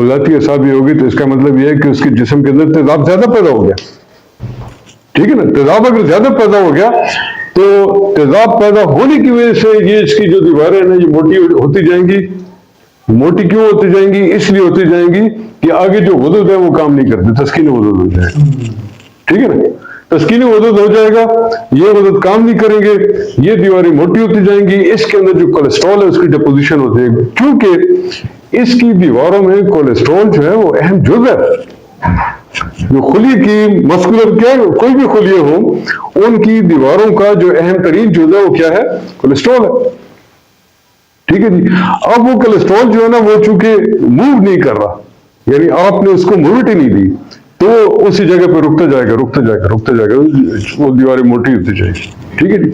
ذاتی اعصابی ہوگی تو اس کا مطلب یہ ہے کہ اس کے جسم کے اندر تیزاب زیادہ پیدا ہو گیا. ٹھیک ہے نا, تیزاب اگر زیادہ پیدا ہو گیا تو تیزاب پیدا ہونے کی وجہ سے یہ اس کی جو دیواریں ہیں یہ موٹی ہوتی جائیں گی. موٹی کیوں ہوتی جائیں گی؟ اس لیے ہوتی جائیں گی کہ آگے جو غدد ہے وہ کام نہیں کرتے, تسکین غدد ہو جائے گا. ٹھیک ہے نا, تسکین غدد ہو جائے گا, یہ غدد کام نہیں کریں گے, یہ دیواریں موٹی ہوتی جائیں گی. اس کے اندر جو کولیسٹرول ہے اس کی ڈپوزیشن ہوتی ہے, کیونکہ اس کی دیواروں میں کولیسٹرول جو ہے وہ اہم جزء ہے. جو خلیے کی مسکولر کیا کوئی بھی خلیے ہوں ان کی دیواروں کا جو اہم ترین جزء ہے وہ کیا ہے؟ کولیسٹرول ہے. ٹھیک ہے جی. اب وہ کولیسٹرول جو ہے نا وہ چونکہ موو نہیں کر رہا, یعنی آپ نے اس کو مووٹی نہیں دی, تو اسی جگہ پہ رکتا جائے گا, وہ دیواریں موٹی ہوتی جائے گی. ٹھیک ہے جی.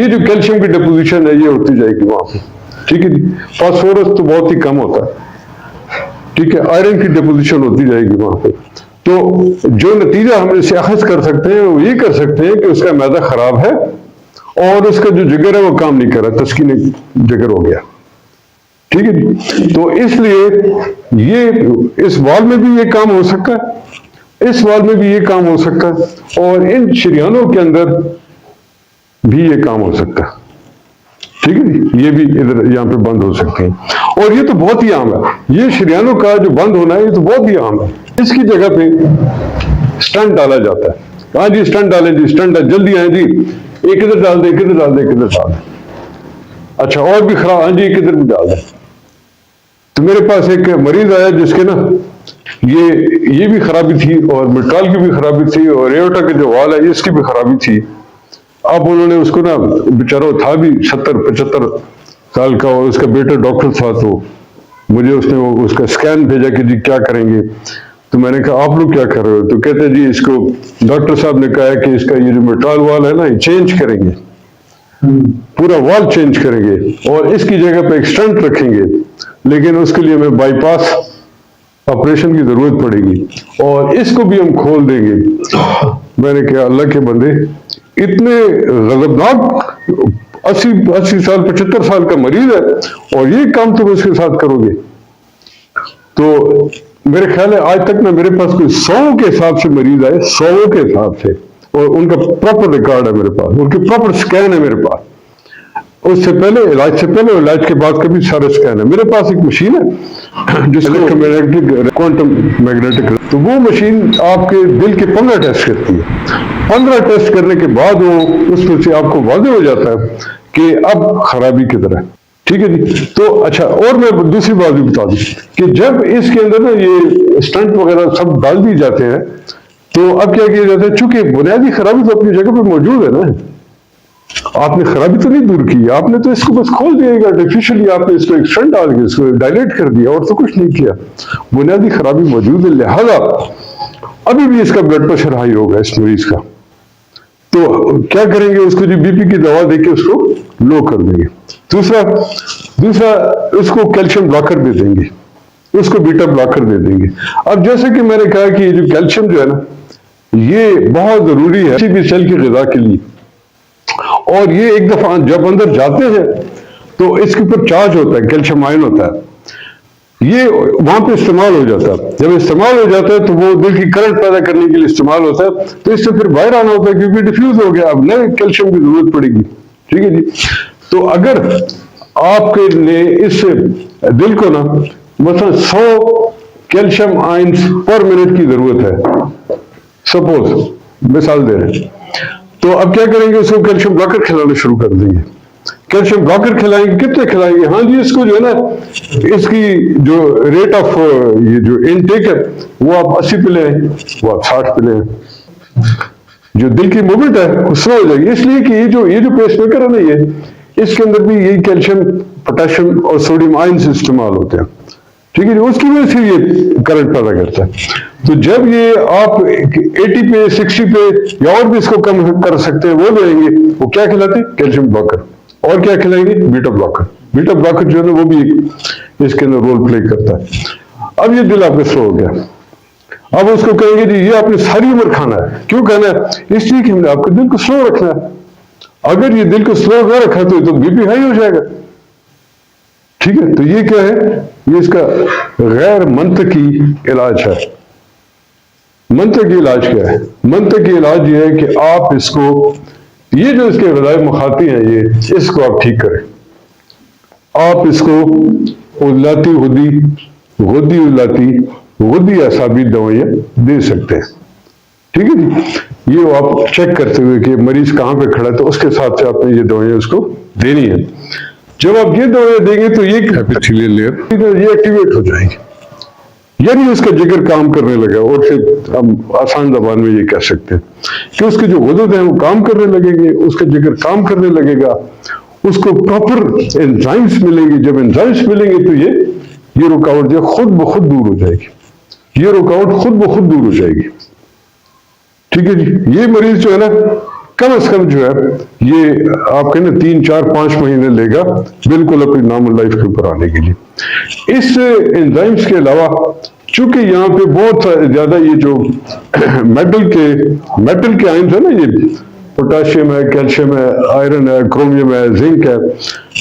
یہ جو کیلشیم کی ڈپوزیشن ہے یہ ہوتی جائے گی وہاں پہ. ٹھیک ہے جی. فاسفورس تو بہت ہی کم ہوتا ہے. ٹھیک ہے, آئرن کی ڈپوزیشن ہوتی جائے گی وہاں پہ. تو جو نتیجہ ہم اسے اخذ کر سکتے ہیں وہ یہ کر سکتے ہیں کہ اس کا معدہ خراب ہے اور اس کا جو جگر ہے وہ کام نہیں کر رہا, تسکین جگر ہو گیا. ٹھیک ہے جی. تو اس لیے یہ اس وال میں بھی یہ کام ہو سکتا ہے, اس وال میں بھی یہ کام ہو سکتا ہے, اور ان شریانوں کے اندر بھی یہ کام ہو سکتا ہے. ٹھیک ہے جی. یہ بھی ادھر یہاں پہ بند ہو سکتے ہیں, اور یہ تو بہت ہی عام ہے. یہ شریانوں کا جو بند ہونا ہے یہ تو بہت ہی عام ہے. اس کی جگہ پہ سٹنٹ ڈالا جاتا ہے. ہاں جی سٹنٹ ڈالیں جی, سٹنٹ جلدی آئیں جی, ایک ادھر ڈال دیں, کدھر ڈال دیں, کدھر ڈال دیں. اچھا اور بھی خراب, ہاں جی کدھر بھی ڈال دیں. تو میرے پاس ایک مریض آیا جس کے نا یہ بھی خرابی تھی, اور مٹال کی بھی خرابی تھی, اور ایورٹا کے جو وال ہے اس کی بھی خرابی تھی. اب انہوں نے اس کو نا, بیچارہ تھا بھی 70-75 سال کا, اور اس کا بیٹا ڈاکٹر تھا, تو مجھے اس نے اس کا اسکین بھیجا کہ جی کیا کریں گے. تو میں نے کہا آپ لوگ کیا کر رہے ہو؟ تو کہتے جی اس کو ڈاکٹر صاحب نے کہا ہے کہ اس کا یہ جو مٹال وال ہے نا یہ چینج کریں گے, پورا وال چینج کریں گے, اور اس کی جگہ پہ ایک سٹنٹ رکھیں گے, لیکن اس کے لیے ہمیں بائی پاس آپریشن کی ضرورت پڑے گی, اور اس کو بھی ہم کھول دیں گے. میں نے کہا اللہ کے بندے, اتنے غضبناک 80 سال 75 سال کا مریض ہے اور یہ کام تم اس کے ساتھ کرو گے؟ تو میرے خیال ہے آج تک نا میرے پاس کوئی 100 کے حساب سے مریض آئے, 100 کے حساب سے, اور ان کا پراپر ریکارڈ ہے میرے پاس, ان کی پراپر سکین ہے میرے پاس. اس سے پہلے علاج سے پہلے اور علاج کے بعد کا بھی سارا سکین ہے میرے پاس. ایک مشین ہے جس کو کوانٹم میگنیٹک, تو وہ مشین آپ کے دل کے 15 ٹیسٹ کرتی ہے. 15 ٹیسٹ کرنے کے بعد وہ اس میں سے آپ کو واضح ہو جاتا ہے کہ اب خرابی کدھر ہے. ٹھیک ہے جی. تو اچھا اور میں دوسری بات بھی بتا دوں کہ جب اس کے اندر نا یہ اسٹنٹ وغیرہ سب ڈال دی جاتے ہیں تو اب کیا کیا جاتا ہے, چونکہ بنیادی خرابی تو اپنی جگہ پہ موجود ہے نا, آپ نے خرابی تو نہیں دور کی, آپ نے تو اس کو بس کھول دیا گا آرٹیفیشلی, آپ نے اس کو ایک اسٹنٹ ڈال کے اس کو ڈائلیٹ کر دیا, اور تو کچھ نہیں کیا. بنیادی خرابی موجود ہے, لہذا ابھی بھی اس کا بلڈ پریشر ہائی ہوگا اس مریض کا. تو کیا کریں گے, اس کو جو بی پی کی دوا دے کے اس کو لو کر دیں گے. دوسرا اس کو کیلشیم بلاکر دے دیں گے, اس کو بیٹا بلاکر دے دیں گے. اب جیسے کہ میں نے کہا کہ یہ جو کیلشیم جو ہے نا یہ بہت ضروری ہے کسی بھی سیل کی غذا کے لیے, اور یہ ایک دفعہ جب اندر جاتے ہیں تو اس کے اوپر چارج ہوتا ہے, کیلشیم آئن ہوتا ہے, یہ وہاں پہ استعمال ہو جاتا ہے. جب استعمال ہو جاتا ہے تو وہ دل کی کرنٹ پیدا کرنے کے لیے استعمال ہوتا ہے, تو اس سے پھر باہر آنا ہوتا ہے کیونکہ ڈیفیوز ہو گیا, اب نئے کیلشیم کی ضرورت پڑے گی. ٹھیک ہے جی. تو اگر آپ کے لیے اس دل کو نا مثلا 100 کیلشیم آئنس پر منٹ کی ضرورت ہے, سپوز مثال دے رہے ہیں, تو اب کیا کریں گے, اس کو کیلشیم بلاکر کھلانا شروع کر دیں گے. کیلشیم بلاکر کھلائیں گے, کتنے کھلائیں گے؟ ہاں جی اس کو جو ہے نا اس کی جو ریٹ آف یہ جو انٹیک ہے وہ آپ 80 پہ لیں, وہ آپ 60 پہ لیں. جو دل کی موومنٹ ہے وہ سلو ہو جائے گی, اس لیے کہ یہ جو پیس میکر ہے نا یہ اس کے اندر بھی یہی کیلشیم پوٹاشیم اور سوڈیم آئنس استعمال ہوتے ہیں. ٹھیک ہے جی. اس کی وجہ سے یہ کرنٹ پیدا کرتا ہے. تو جب یہ آپ 80 پہ 60 پہ یا اور بھی اس کو کم کر سکتے ہیں وہ لیں گے, وہ کیا کھلاتے ہیں؟ Calcium blocker. اور کیا کھلائیں گے؟ بیٹا بلاکر. بیٹا بلاکر جو ہے نا وہ بھی اس کے اندر رول پلے کرتا ہے. اب یہ دل آپ کا سلو ہو گیا, اب اس کو کہیں گے جی یہ آپ نے ساری عمر کھانا ہے. کیوں کھانا ہے؟ اس لیے کہ ہم نے آپ کے دل کو سلو رکھنا ہے. اگر یہ دل کو سلو نہ رکھا تو بی پی ہائی ہو جائے گا. ٹھیک ہے، تو یہ کیا ہے؟ یہ اس کا غیر منطقی علاج ہے۔ منطقی علاج کیا ہے؟ منطقی علاج یہ ہے کہ آپ اس کو، یہ جو اس کے غذائی مخاطی ہیں، یہ اس کو آپ ٹھیک کریں۔ آپ اس کو عضلاتی غدی عضلاتی غدی اعصابی دوائیاں دے سکتے ہیں، ٹھیک ہے جی۔ یہ آپ چیک کرتے ہوئے کہ مریض کہاں پہ کھڑا ہے تو اس کے ساتھ سے آپ نے یہ دوائیاں اس کو دینی ہے۔ جب آپ یہ دوائیاں دیں گے تو یہ ایپیتھیلیل لیئر یہ ایکٹیویٹ ہو جائیں گے، یعنی اس کا جگر کام کرنے لگا، اور پھر ہم آسان زبان میں یہ کہہ سکتے ہیں کہ اس کے جو غدد ہیں وہ کام کرنے لگیں گے، اس کا جگر کام کرنے لگے گا، اس کو پراپر انزائمز ملیں گے۔ جب انزائمز ملیں گے تو یہ رکاوٹ جو خود بخود دور ہو جائے گی، یہ رکاوٹ خود بخود دور ہو جائے گی، ٹھیک ہے جی۔ یہ مریض جو ہے نا کم از کم جو ہے یہ آپ کہنا 3 4 5 مہینے لے گا بالکل اپنی نارمل لائف کے اوپر آنے کے لیے۔ اس انزائمز کے علاوہ چونکہ یہاں پہ بہت زیادہ یہ جو میٹل کے آئنز ہیں نا، یہ پوٹاشیم ہے، کیلشیم ہے، آئرن ہے، کرومیم ہے، زنک ہے،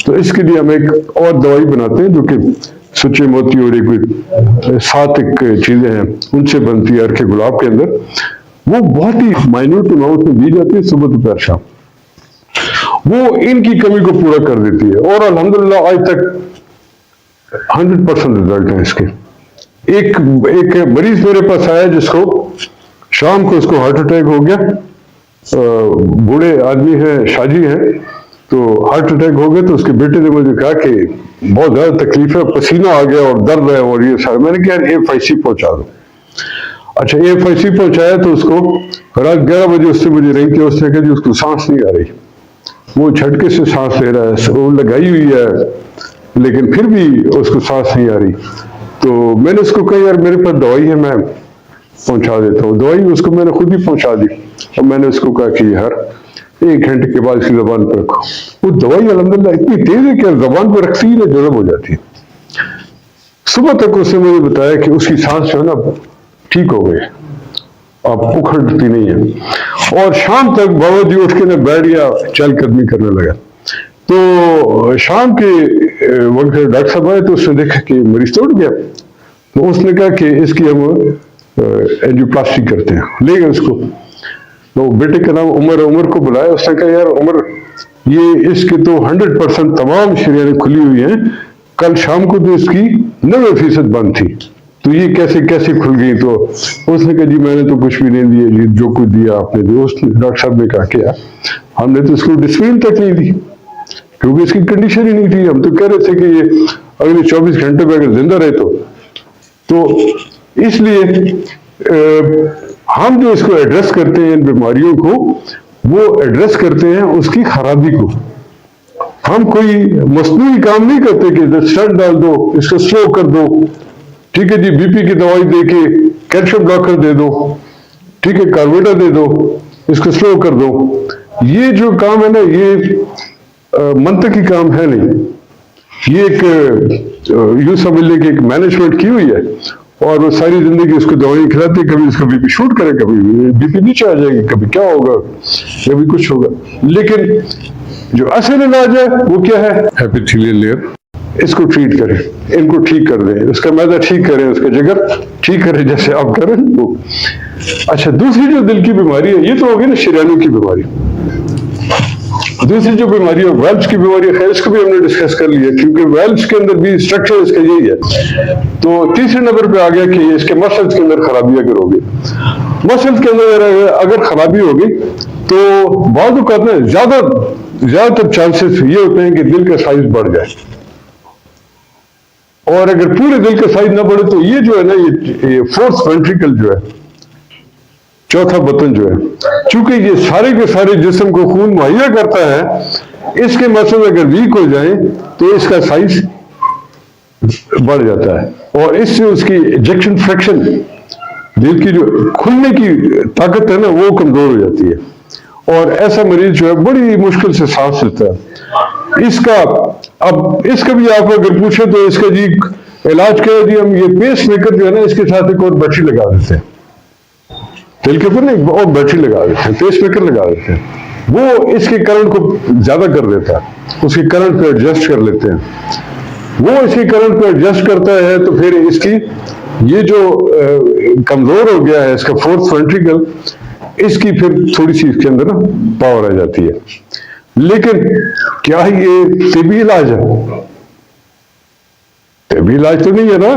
تو اس کے لیے ہم ایک اور دوائی بناتے ہیں جو کہ سچے موتی اور ایک 7 چیزیں ہیں ان سے بنتی ہے ارکے گلاب کے اندر، وہ بہت ہی مائنوٹ اماؤنٹ میں دی جاتی ہے صبح دوپہر شام، وہ ان کی کمی کو پورا کر دیتی ہے، اور الحمدللہ آج تک 100% رزلٹ ہیں اس کے۔ ایک مریض میرے پاس آیا جس کو شام کو اس کو ہارٹ اٹیک ہو گیا، بوڑھے آدمی ہیں، شاجی ہیں، تو ہارٹ اٹیک ہو گیا، تو اس کے بیٹے نے مجھے کہا کہ بہت زیادہ تکلیف ہے، پسینہ آ گیا اور درد ہے اور یہ سارا۔ میں نے کہا AFIC پہنچا دو۔ اچھا AFIC پہنچایا تو اس کو رات 11 بجے اس سے مجھے رنگ کیا، اس نے کہا جی اس کو سانس نہیں آ رہی، وہ جھٹکے سے سانس لے رہا ہے، وہ لگائی ہوئی ہے لیکن پھر بھی اس کو سانس نہیں آ رہی۔ تو میں نے اس کو کہا یار میرے پاس دوائی ہے، میں پہنچا دیتا ہوں۔ دوائی اس کو میں نے خود ہی پہنچا دی، اور میں نے اس کو کہا کہ ہر 1 گھنٹے کے بعد اس کی زبان پہ رکھو۔ وہ دوائی الحمدللہ اتنی تیز ہے کہ زبان پہ رکھتی ہی نہ جذب ہو جاتی ہے۔ صبح تک اس نے مجھے بتایا کہ اس کی سانس جو ہے نا ٹھیک ہو گئی، اب اکھڑتی نہیں ہے، اور شام تک بابا جی اٹھ کے نہ بیٹھ گیا، چل قدمی کرنے لگا۔ تو شام کے وقت ڈاکٹر صاحب آئے تو اس نے دیکھا کہ مریض تو اٹھ گیا، تو اس نے کہا کہ اس کی ہم اینجیوپلاسٹی کرتے ہیں، لے گئے اس کو۔ تو بیٹے کا نام عمر ہے، عمر کو بلایا، اس نے کہا یار عمر یہ اس کے تو 100% تمام شریانیں کھلی ہوئی ہیں، کل شام کو تو اس کی 90% بند تھی، تو یہ کیسے کھل گئی؟ تو اس نے کہا جی میں نے تو کچھ بھی نہیں دیا جی، جو کچھ دیا آپ نے دیا۔ اس ڈاکٹر صاحب نے کہا کیا؟ ہم نے تو اس کو ڈسپلن تک نہیں دی کیونکہ اس کی کنڈیشن ہی نہیں تھی، ہم تو کہہ رہے تھے کہ یہ اگلے 24 گھنٹے میں اگر زندہ رہے تو اس لیے ہم جو اس کو ایڈریس کرتے ہیں ان بیماریوں کو، وہ ایڈریس کرتے ہیں اس کی خرابی کو۔ ہم کوئی مصنوعی کام نہیں کرتے کہ اسٹنٹ ڈال دو، اس کو سلو کر دو، ٹھیک ہے جی، بی پی کی دوائی دے کے کیلشیم بلاکر دے دو، ٹھیک ہے کاربیٹا دے دو، اس کو سلو کر دو۔ یہ جو کام ہے نا یہ منطقی کام ہے نہیں، یہ ایک یوں سمجھ لیں کہ ایک مینجمنٹ کی ہوئی ہے، اور وہ ساری زندگی اس کو دوائیں کھلاتے، کبھی اس کا بی پی شوٹ کرے، کبھی بی پی نیچے آ جائے گی، کبھی کیا ہوگا، کبھی کچھ ہوگا۔ لیکن جو اصل علاج ہے وہ کیا ہے؟ ایپیتھیلیل لیئر، اس کو ٹریٹ کریں، ان کو ٹھیک کر دیں، اس کا معدہ ٹھیک کریں، اس کا جگر ٹھیک کریں جیسے آپ کریں وہ۔ اچھا دوسری جو دل کی بیماری ہے، یہ تو ہوگی نا شریانوں کی بیماری۔ دوسری جو بیماری ہے ویلز کی بیماری ہے، خیر اس کو بھی ہم نے ڈسکس کر لیا کیونکہ ویلز کے اندر بھی اسٹرکچر اس کا یہی ہے۔ تو تیسرے نمبر پہ آ گیا کہ اس کے مسلز کے اندر خرابی اگر ہوگی، مسلز کے اندر اگر خرابی ہوگی تو بعض اوقات میں زیادہ تر چانسز یہ ہوتے ہیں کہ دل کا سائز بڑھ جائے، اور اگر پورے دل کا سائز نہ بڑھے تو یہ جو ہے نا یہ فورتھ وینٹریکل جو ہے، چوتھا بطن جو ہے، چونکہ یہ سارے کے سارے جسم کو خون مہیا کرتا ہے، اس کے مسل اگر ویک ہو جائیں تو اس کا سائز بڑھ جاتا ہے، اور اس سے اس کی ایجیکشن فریکشن، دل کی جو کھلنے کی طاقت ہے نا وہ کمزور ہو جاتی ہے، اور ایسا مریض جو ہے بڑی مشکل سے سانس لیتا ہے۔ اس کا بھی آپ اگر پوچھیں تو اس کا جی علاج کیا ہے؟ جی ہم یہ پیس میکر جو ہے نا اس کے ساتھ ایک اور بیٹری لگا دیتے ہیں، دل کے اوپر نا ایک اور بیٹری لگا دیتے ہیں، پیس میکر لگا دیتے ہیں، وہ اس کے کرنٹ کو زیادہ کر دیتا ہے، اس کے کرنٹ کو ایڈجسٹ کر لیتے ہیں۔ وہ اسی کرنٹ کو ایڈجسٹ کرتا ہے تو پھر اس کی یہ جو کمزور ہو گیا ہے اس کا فورتھ وینٹریکل، اس کی پھر تھوڑی سی اس کے اندر پاور آ جاتی ہے۔ لیکن کیا یہ طبی علاج ہے؟ طبی علاج تو نہیں ہے نا۔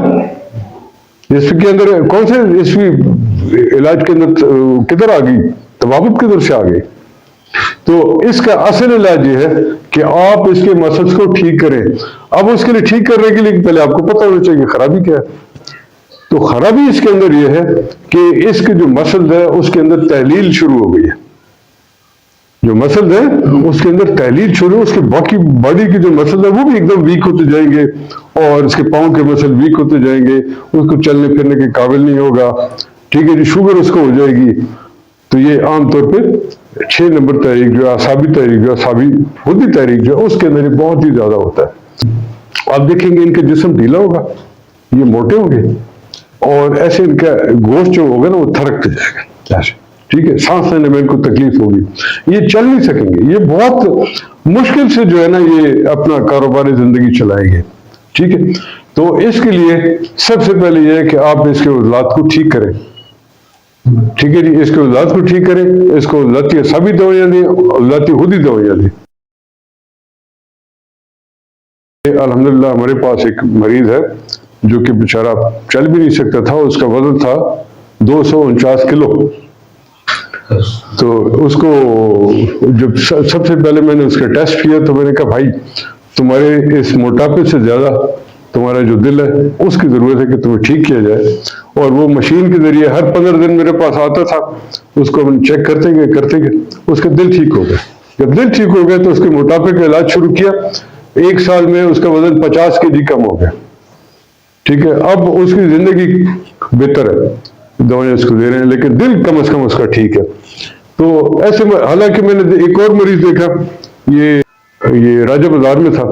اس کے اندر کون سے اس علاج کے اندر کدھر آ گئی طبابت، کدھر سے آ گئی؟ تو اس کا اصل علاج یہ ہے کہ آپ اس کے مسلس کو ٹھیک کریں۔ اب اس کے لیے ٹھیک کرنے کے لیے پہلے آپ کو پتہ ہونا چاہیے خرابی کیا ہے۔ تو خرابی اس کے اندر یہ ہے کہ اس کے جو مسل ہے اس کے اندر تحلیل شروع ہو گئی ہے۔ جو مسل ہے اس کے اندر تحلیل شروع، اس کے باقی باڈی کی جو مسل ہے وہ بھی ایک دم ویک ہوتے جائیں گے، اور اس کے پاؤں کے مسل ویک ہوتے جائیں گے، اس کو چلنے پھرنے کے قابل نہیں ہوگا، ٹھیک ہے جی، شوگر اس کو ہو جائے گی۔ تو یہ عام طور پہ 6 نمبر تحریک جو اعصابی تحریک جو اعصابی خودی تحریک جو اس کے اندر یہ بہت ہی زیادہ ہوتا ہے۔ آپ دیکھیں گے ان کا جسم ڈھیلا ہوگا، یہ موٹے ہوں گے، اور ایسے ان کا گوشت جو ہوگا نا وہ تھرکتے جائے گا ایسے، ٹھیک ہے، سانس لینے میں ان کو تکلیف ہوگی، یہ چل نہیں سکیں گے، یہ بہت مشکل سے جو ہے نا یہ اپنا کاروباری زندگی چلائیں گے، ٹھیک ہے۔ تو اس کے لیے سب سے پہلے یہ ہے کہ آپ اس کے عضلات کو ٹھیک کریں، ٹھیک ہے جی، اس کے عضلات کو ٹھیک کریں، اس کو عضلاتی اعصابی دوائیاں دیں، عضلاتی خودی دوائیاں دیں۔ الحمدللہ ہمارے پاس ایک مریض ہے جو کہ بیچارہ چل بھی نہیں سکتا تھا، اس کا وزن تھا 249 کلو۔ تو اس کو جب سب سے پہلے میں نے اس کا ٹیسٹ کیا تو میں نے کہا بھائی تمہارے اس موٹاپے سے زیادہ تمہارا جو دل ہے اس کی ضرورت ہے کہ تمہیں ٹھیک کیا جائے۔ اور وہ مشین کے ذریعے ہر 15 دن میرے پاس آتا تھا، اس کو ہم چیک کرتے گئے، اس کا دل ٹھیک ہو گیا۔ جب دل ٹھیک ہو گیا تو اس کے موٹاپے کا علاج شروع کیا، 1 سال میں اس کا وزن 50 kg کم ہو گیا، ٹھیک ہے۔ اب اس کی زندگی بہتر ہے، دوائیں اس کو دے رہے ہیں، لیکن دل کم از کم اس کا ٹھیک ہے۔ تو ایسے حالانکہ میں نے ایک اور مریض دیکھا، یہ راجہ بازار میں تھا،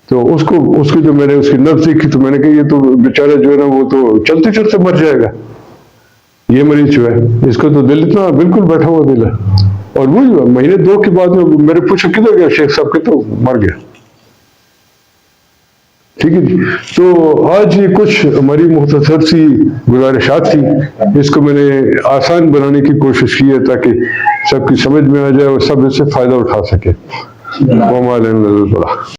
تو اس کو جو میں نے اس کی نبض دیکھی تو میں نے کہا یہ تو بیچارہ جو ہے نا وہ تو چلتے چلتے مر جائے گا، یہ مریض جو ہے اس کو تو دل اتنا بالکل بیٹھا ہوا دل ہے۔ اور وہ مہینے 2 کے بعد میں میرے پوچھا کدھر گیا شیخ صاحب کے، تو مر گیا، ٹھیک ہے جی۔ تو آج یہ کچھ ہماری مختصر سی گزارشات تھی، اس کو میں نے آسان بنانے کی کوشش کی ہے تاکہ سب کی سمجھ میں آ جائے اور سب اس سے فائدہ اٹھا سکے۔